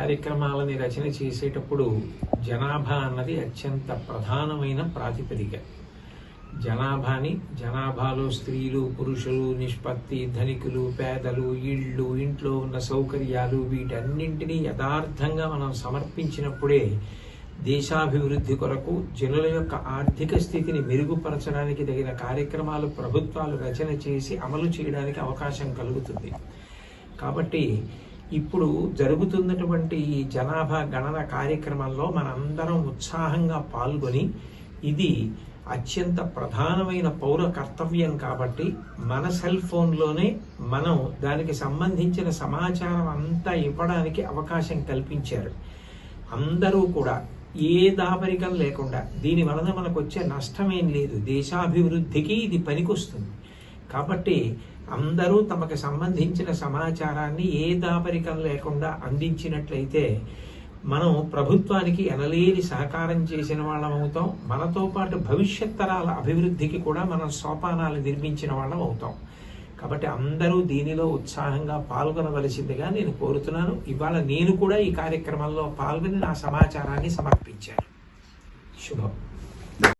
కార్యక్రమాలని రచన చేసేటప్పుడు జనాభా అన్నది అత్యంత ప్రధానమైన ప్రాతిపదిక. జనాభాలో స్త్రీలు, పురుషులు, నిష్పత్తి, ధనికులు, పేదలు, ఇళ్ళు, ఇంట్లో ఉన్న సౌకర్యాలు, వీటన్నింటినీ యథార్థంగా మనం సమర్పించినప్పుడే దేశాభివృద్ధి కొరకు జనుల యొక్క ఆర్థిక స్థితిని మెరుగుపరచడానికి తగిన కార్యక్రమాలు ప్రభుత్వాలు రచన చేసి అమలు చేయడానికి అవకాశం కలుగుతుంది. కాబట్టి ఇప్పుడు జరుగుతున్నటువంటి ఈ జనాభా గణన కార్యక్రమంలో మనందరం ఉత్సాహంగా పాల్గొని, ఇది అత్యంత ప్రధానమైన పౌర కర్తవ్యం కాబట్టి మన సెల్ ఫోన్లోనే మనం దానికి సంబంధించిన సమాచారం అంతా ఇవ్వడానికి అవకాశం కల్పించారు. అందరూ కూడా ఏ దాపరికం లేకుండా, దీని వలన మనకు వచ్చే నష్టమేం లేదు, దేశాభివృద్ధికి ఇది పనికొస్తుంది. కాబట్టి అందరూ తమకు సంబంధించిన సమాచారాన్ని ఏ దాపరికం లేకుండా అందించినట్లయితే మనం ప్రభుత్వానికి ఎనలేని సహకారం చేసిన వాళ్ళం అవుతాం. మనతో పాటు భవిష్యత్ తరాల అభివృద్ధికి కూడా మనం సోపానాలు నిర్మించిన వాళ్ళం అవుతాం. కాబట్టి అందరూ దీనిలో ఉత్సాహంగా పాల్గొనవలసిందిగా నేను కోరుతున్నాను. ఇవాళ నేను కూడా ఈ కార్యక్రమంలో పాల్గొని నా సమాచారాన్ని సమర్పించాను. శుభం.